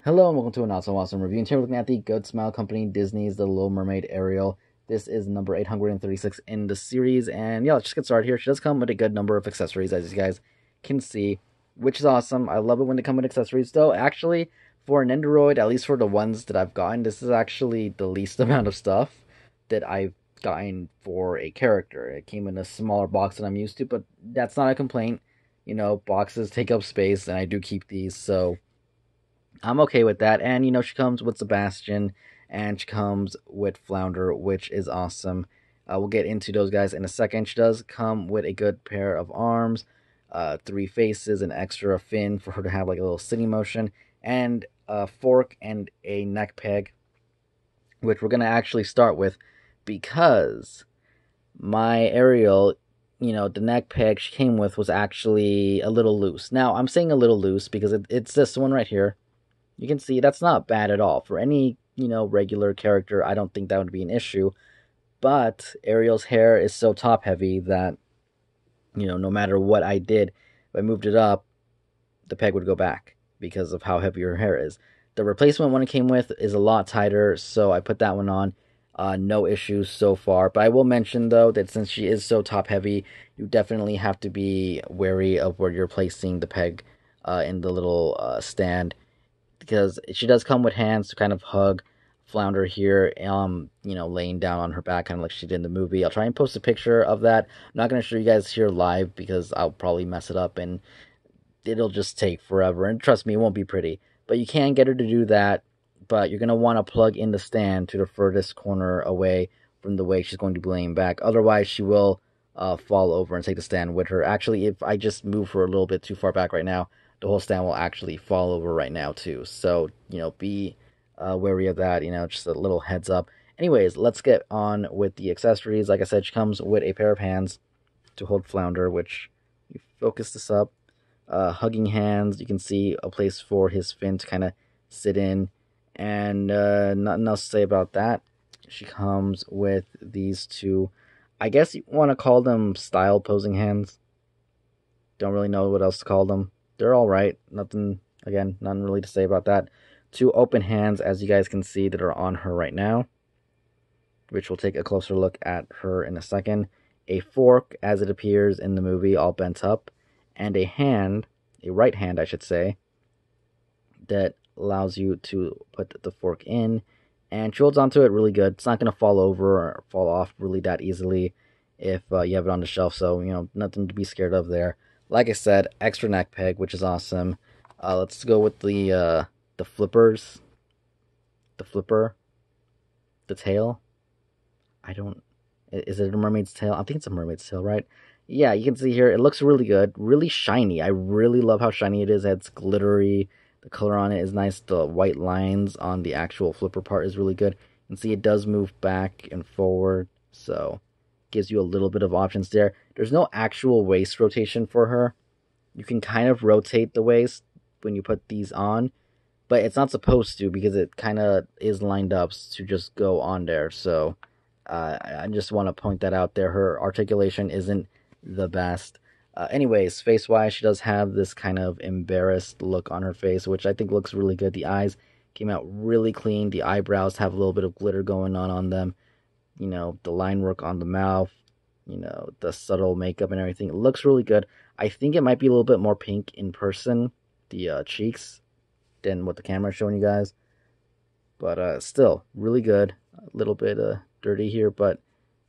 Hello and welcome to a not so awesome review. And here we're looking at the Good Smile Company Disney's The Little Mermaid Ariel. This is number 836 in the series, and yeah, let's just get started here. She does come with a good number of accessories, as you guys can see, which is awesome. I love it when they come with accessories, though. Actually, for Nendoroid, at least for the ones that I've gotten, this is actually the least amount of stuff that I've gotten for a character. It came in a smaller box than I'm used to, but that's not a complaint. You know, boxes take up space, and I do keep these, so I'm okay with that. And, you know, she comes with Sebastian and she comes with Flounder, which is awesome. We'll get into those guys in a second. She does come with a good pair of arms, 3 faces, an extra fin for her to have like a little sitting motion, and a fork and a neck peg, which we're going to actually start with because my Ariel, you know, the neck peg she came with was actually a little loose. Now, I'm saying a little loose because it's this one right here. You can see that's not bad at all. For any, you know, regular character, I don't think that would be an issue. But Ariel's hair is so top heavy that, you know, no matter what I did, if I moved it up, the peg would go back because of how heavy her hair is. The replacement one it came with is a lot tighter, so I put that one on. No issues so far. But I will mention, though, that since she is so top heavy, you definitely have to be wary of where you're placing the peg in the little stand, because she does come with hands to kind of hug Flounder here, you know, laying down on her back, kind of like she did in the movie. I'll try and post a picture of that. I'm not going to show you guys here live because I'll probably mess it up and it'll just take forever. And trust me, it won't be pretty. But you can get her to do that, but you're going to want to plug in the stand to the furthest corner away from the way she's going to be laying back. Otherwise, she will fall over and take the stand with her. Actually, if I just move her a little bit too far back right now, the whole stand will actually fall over right now too. So, you know, be wary of that, you know, just a little heads up. Anyways, let's get on with the accessories. Like I said, she comes with a pair of hands to hold Flounder, which, you focus this up, hugging hands. You can see a place for his fin to kind of sit in, and nothing else to say about that. She comes with these two, I guess you want to call them style posing hands. Don't really know what else to call them. They're all right. Nothing really to say about that. 2 open hands, as you guys can see, that are on her right now, which we'll take a closer look at her in a second. A fork, as it appears in the movie, all bent up, and a hand, a right hand, I should say, that allows you to put the fork in, and she holds onto it really good. It's not going to fall over or fall off really that easily if you have it on the shelf, so, you know, nothing to be scared of there. Like I said, extra neck peg, which is awesome. Let's go with the flippers. The flipper. The tail. Is it a mermaid's tail? I think it's a mermaid's tail, right? Yeah, you can see here, it looks really good. Really shiny. I really love how shiny it is. It's glittery. The color on it is nice. The white lines on the actual flipper part is really good. You can see it does move back and forward, so gives you a little bit of options there. There's no actual waist rotation for her. You can kind of rotate the waist when you put these on, but it's not supposed to because it kind of is lined up to just go on there. So I just want to point that out there. Her articulation isn't the best. Anyways, face-wise, she does have this kind of embarrassed look on her face, which I think looks really good. The eyes came out really clean. The eyebrows have a little bit of glitter going on them. You know, the line work on the mouth, you know, the subtle makeup and everything. It looks really good. I think it might be a little bit more pink in person, the cheeks, than what the camera is showing you guys. But still, really good. A little bit dirty here, but,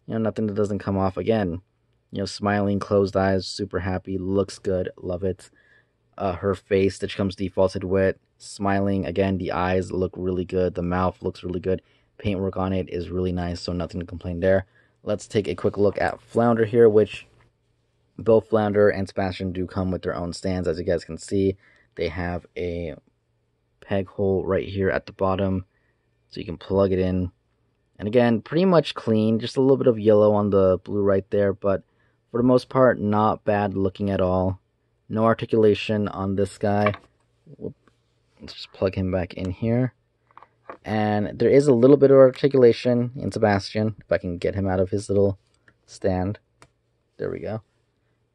you know, nothing that doesn't come off. Again, you know, smiling, closed eyes, super happy, looks good, love it. Her face that she comes defaulted with, smiling, again, the eyes look really good, the mouth looks really good. Paintwork on it is really nice, so nothing to complain there. Let's take a quick look at Flounder here, which both Flounder and Sebastian do come with their own stands. As you guys can see, they have a peg hole right here at the bottom, so you can plug it in. And again, pretty much clean, just a little bit of yellow on the blue right there, but for the most part, not bad looking at all. No articulation on this guy. Let's just plug him back in here. And there is a little bit of articulation in Sebastian, if I can get him out of his little stand. There we go.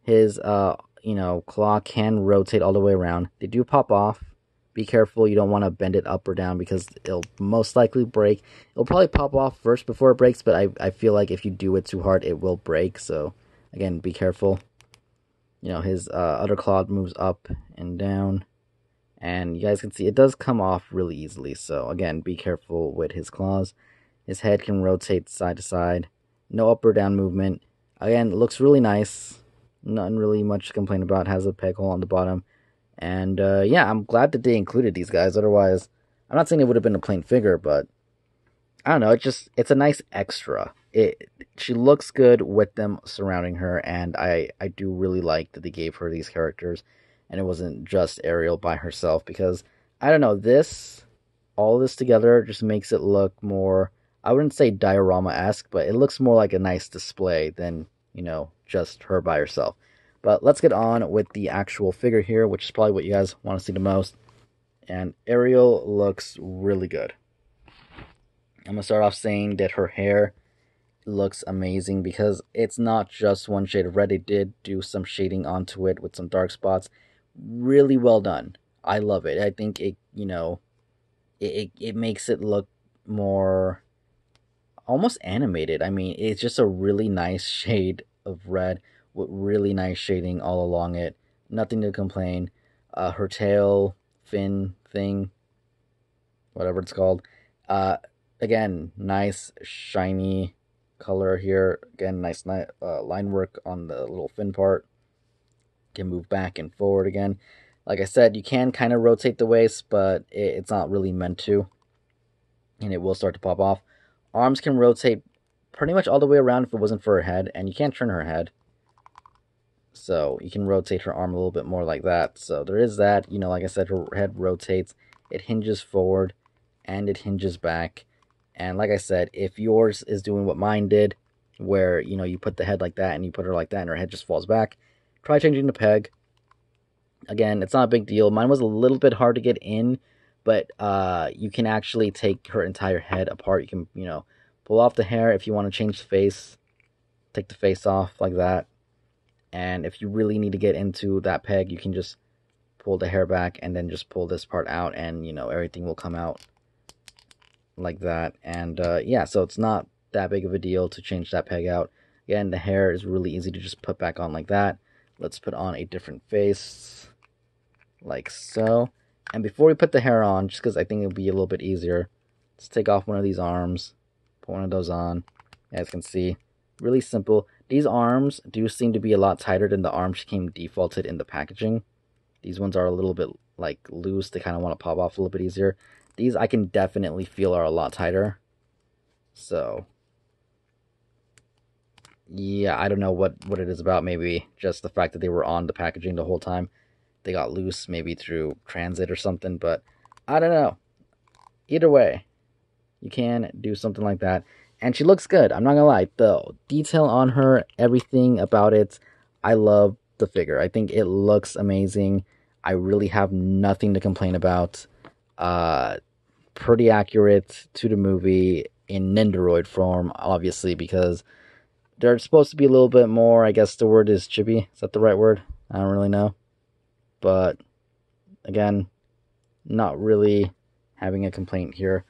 His, you know, claw can rotate all the way around. They do pop off, Be careful, you don't want to bend it up or down because it'll most likely break. It'll probably pop off first before it breaks, but I feel like if you do it too hard, it will break. So, again, be careful. You know, his other claw moves up and down. And you guys can see it does come off really easily. So, again, be careful with his claws. His head can rotate side to side. No up or down movement. Again, it looks really nice. Nothing really much to complain about. Has a peg hole on the bottom. And yeah, I'm glad that they included these guys. Otherwise, I'm not saying it would have been a plain figure, but I don't know. It's a nice extra. She looks good with them surrounding her, and I do really like that they gave her these characters, and it wasn't just Ariel by herself, because I don't know, all this together just makes it look more, I wouldn't say diorama-esque, but it looks more like a nice display than, you know, just her by herself. But let's get on with the actual figure here, which is probably what you guys want to see the most. And Ariel looks really good. I'm going to start off saying that her hair looks amazing because it's not just one shade of red. They did do some shading onto it with some dark spots. Really well done. I love it. I think it, you know, it makes it look more almost animated. I mean, it's just a really nice shade of red with really nice shading all along it. Nothing to complain. Her tail, fin thing, whatever it's called. Again, nice shiny color here. Again, nice line work on the little fin part. Can move back and forward again. Like I said, you can kind of rotate the waist, but it's not really meant to. And it will start to pop off. Arms can rotate pretty much all the way around if it wasn't for her head. And you can't turn her head. So you can rotate her arm a little bit more like that. So there is that. You know, like I said, her head rotates. It hinges forward and it hinges back. And like I said, if yours is doing what mine did, where, you know, you put the head like that and you put her like that and her head just falls back, try changing the peg. Again, it's not a big deal. Mine was a little bit hard to get in, but you can actually take her entire head apart. You can, you know, pull off the hair if you want to change the face. Take the face off like that. And if you really need to get into that peg, you can just pull the hair back and then just pull this part out, and, you know, everything will come out like that. And yeah, so it's not that big of a deal to change that peg out. Again, the hair is really easy to just put back on like that. Let's put on a different face, like so. And before we put the hair on, just because I think it'll be a little bit easier, let's take off one of these arms, put one of those on. As you can see, really simple. These arms do seem to be a lot tighter than the arms came defaulted in the packaging. These ones are a little bit like loose. They kind of want to pop off a little bit easier. These I can definitely feel are a lot tighter. So yeah, I don't know what it is about. Maybe just the fact that they were on the packaging the whole time. They got loose, maybe through transit or something, but I don't know. Either way, you can do something like that. And she looks good. I'm not gonna lie. The detail on her, everything about it, I love the figure. I think it looks amazing. I really have nothing to complain about. Pretty accurate to the movie in Nendoroid form, obviously, because they're supposed to be a little bit more, I guess the word is chibi. Is that the right word? I don't really know. But, again, not really having a complaint here.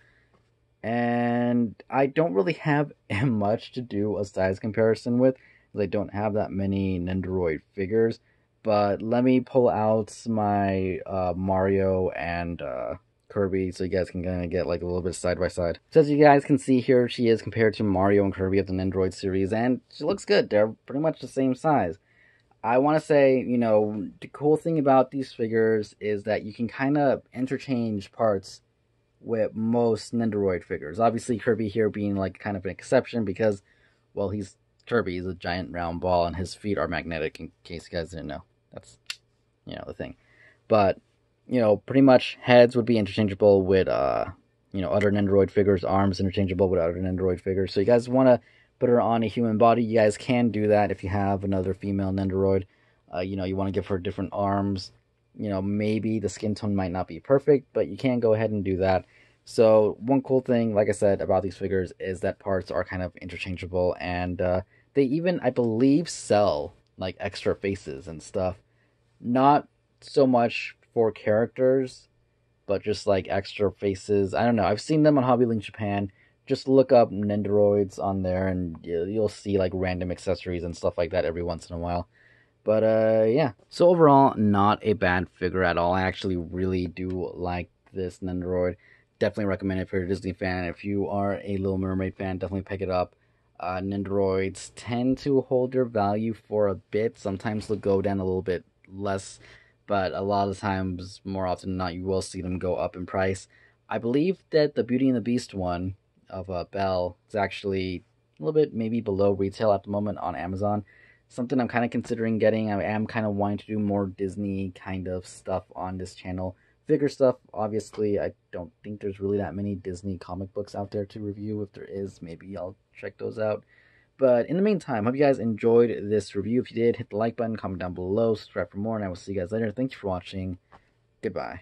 And I don't really have much to do a size comparison with, because I don't have that many Nendoroid figures. But let me pull out my Mario and Kirby, so you guys can kind of get like a little bit side by side. So as you guys can see here, she is compared to Mario and Kirby of the Nendoroid series, and she looks good. They're pretty much the same size. I want to say, you know, the cool thing about these figures is that you can kind of interchange parts with most Nendoroid figures. Obviously, Kirby here being like kind of an exception because, well, he's Kirby. He's a giant round ball, and his feet are magnetic, in case you guys didn't know. That's, you know, the thing. But, you know, pretty much heads would be interchangeable with, you know, other Nendoroid figures. Arms interchangeable with other Nendoroid figures. So you guys want to put her on a human body, you guys can do that if you have another female Nendoroid. You know, you want to give her different arms. You know, maybe the skin tone might not be perfect, but you can go ahead and do that. So one cool thing, like I said, about these figures is that parts are kind of interchangeable, and they even, I believe, sell like extra faces and stuff. Not so much for characters, but just like extra faces. I don't know. I've seen them on Hobby Link Japan. Just look up Nendoroids on there, and you'll see like random accessories and stuff like that every once in a while. But yeah. So overall, not a bad figure at all. I actually really do like this Nendoroid. Definitely recommend it if you're a Disney fan. If you are a Little Mermaid fan, definitely pick it up. Nendoroids tend to hold their value for a bit. Sometimes they'll go down a little bit less, but a lot of times, more often than not, you will see them go up in price. I believe that the Beauty and the Beast one of Belle is actually a little bit maybe below retail at the moment on Amazon. Something I'm kind of considering getting. I am kind of wanting to do more Disney kind of stuff on this channel. Figure stuff, obviously, I don't think there's really that many Disney comic books out there to review. If there is, maybe I'll check those out. But in the meantime, hope you guys enjoyed this review. If you did, hit the like button, comment down below, subscribe for more, and I will see you guys later. Thank you for watching. Goodbye.